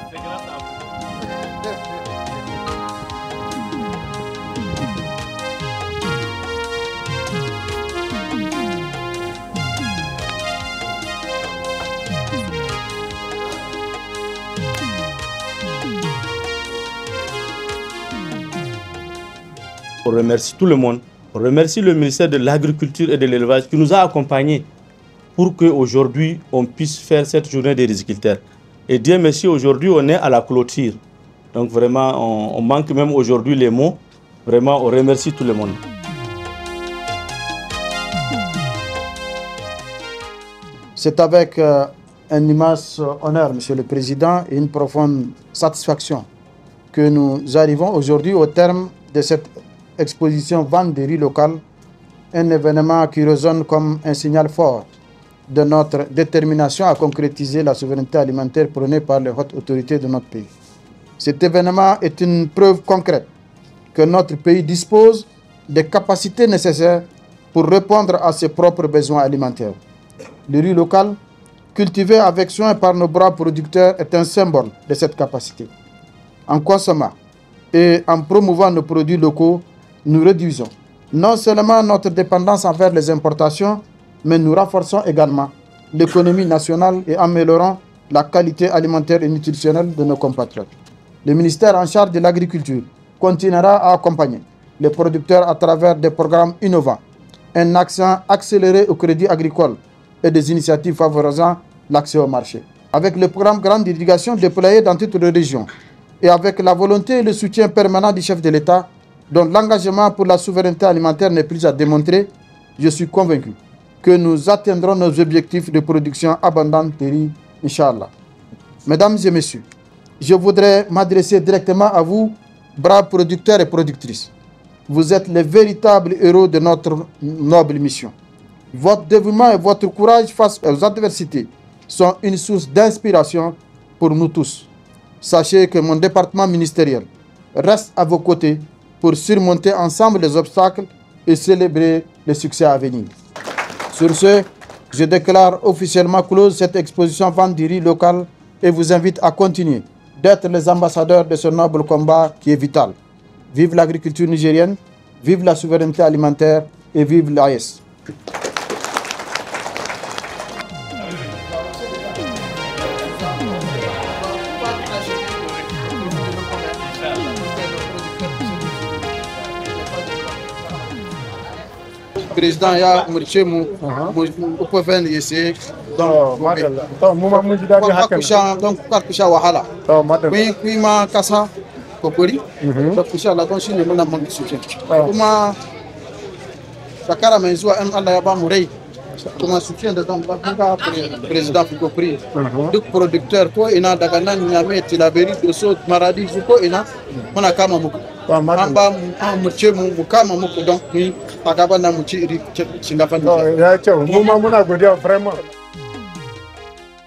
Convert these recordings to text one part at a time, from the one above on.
C'est grâce à vous. On remercie tout le monde. On remercie le ministère de l'Agriculture et de l'Élevage qui nous a accompagnés pour qu'aujourd'hui on puisse faire cette journée des riziculteurs. Et Dieu merci, aujourd'hui on est à la clôture. Donc vraiment, on manque même aujourd'hui les mots. Vraiment, on remercie tout le monde. C'est avec un immense honneur, Monsieur le Président, et une profonde satisfaction que nous arrivons aujourd'hui au terme de cette exposition Vente des riz locales, un événement qui résonne comme un signal fort de notre détermination à concrétiser la souveraineté alimentaire prônée par les hautes autorités de notre pays. Cet événement est une preuve concrète que notre pays dispose des capacités nécessaires pour répondre à ses propres besoins alimentaires. Le riz local, cultivé avec soin par nos braves producteurs, est un symbole de cette capacité. En consommant et en promouvant nos produits locaux, nous réduisons non seulement notre dépendance envers les importations, mais nous renforçons également l'économie nationale et améliorons la qualité alimentaire et nutritionnelle de nos compatriotes. Le ministère en charge de l'agriculture continuera à accompagner les producteurs à travers des programmes innovants, un accent accéléré au crédit agricole et des initiatives favorisant l'accès au marché. Avec le programme Grande Irrigation déployé dans toutes les régions et avec la volonté et le soutien permanent du chef de l'État, dont l'engagement pour la souveraineté alimentaire n'est plus à démontrer, je suis convaincu que nous atteindrons nos objectifs de production abondante de riz, Inch'Allah. Mesdames et messieurs, je voudrais m'adresser directement à vous, braves producteurs et productrices. Vous êtes les véritables héros de notre noble mission. Votre dévouement et votre courage face aux adversités sont une source d'inspiration pour nous tous. Sachez que mon département ministériel reste à vos côtés pour surmonter ensemble les obstacles et célébrer les succès à venir. Sur ce, je déclare officiellement close cette exposition Vente du riz local et vous invite à continuer d'être les ambassadeurs de ce noble combat qui est vital. Vive l'agriculture nigérienne, vive la souveraineté alimentaire et vive l'AES. Président ya umarce mu uku fen yese don karkusha wahala kui ma kasa kokori da kusha la don shine muna mun suke kuma shekara mai zuwa in Allah ya ba mu rai kuma suke da don ba president kokori duk producteur ko ina daga nan Niamey Tilaberi Dosso Maradi ko ina muna kama muku an ba mu ce mu kama muku don ni a gaban nan mu ci iri shinkafa ya ce mu ma muna godiya vraiment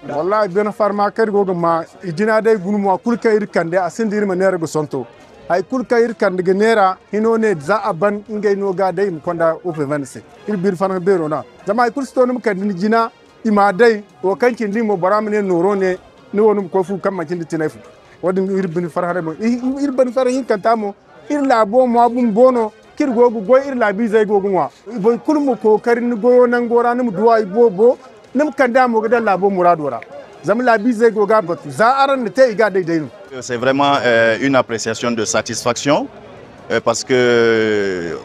wallahi ben farma kar gogo ma ijina dai gunu ma kulka irkande asindir ma nere go sonto ay kulka irkande ge nera hinone za aban ngay no ga dai mu konda ope vanse ir bir fana bero na zama ay kulsto num kan ni jina ima dai o kankin limo baramne noro ne ni wonum ko fu kam ma cindi tinefu wadin ir bin farhare mo ir ban farhin kantamo ir labo mo abun bono kir gogo goy ir labi zay gogo wa boy kulmu ko karin goyo nan gora num duwa bobo num kanda mo gada labo muradora zam labi zay goga batu za aran te iga dai dai. C'est vraiment une appréciation de satisfaction parce que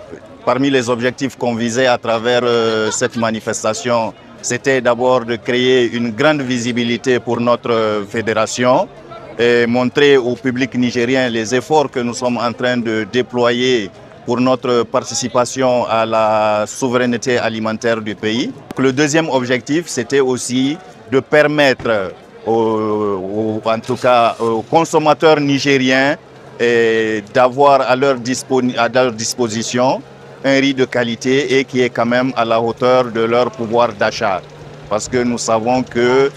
parmi les objectifs qu'on visait à travers cette manifestation, c'était d'abord de créer une grande visibilité pour notre fédération et montrer au public nigérien les efforts que nous sommes en train de déployer pour notre participation à la souveraineté alimentaire du pays. Le deuxième objectif, c'était aussi de permettre en tout cas aux consommateurs nigériens d'avoir à leur disposition un riz de qualité et qui est quand même à la hauteur de leur pouvoir d'achat. Parce que nous savons que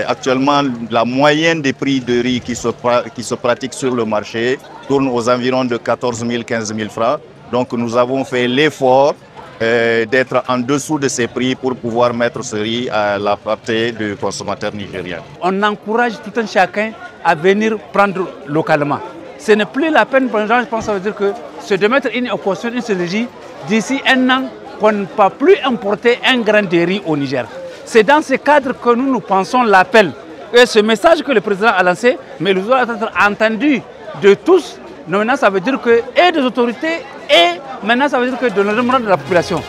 actuellement la moyenne des prix de riz qui se pratiquent sur le marché tourne aux environs de 14 000, 15 000 francs. Donc nous avons fait l'effort d'être en dessous de ces prix pour pouvoir mettre ce riz à la portée du consommateur nigérien. On encourage tout un chacun à venir prendre localement. Ce n'est plus la peine, pour les gens, je pense que ça veut dire que c'est de mettre une équation, une stratégie d'ici un an qu'on ne va plus importer un grain de riz au Niger. C'est dans ce cadre que nous pensons l'appel. Et ce message que le président a lancé, mais il doit être entendu de tous. Maintenant, ça veut dire que, et des autorités, et maintenant, ça veut dire que de l'ensemble de la population.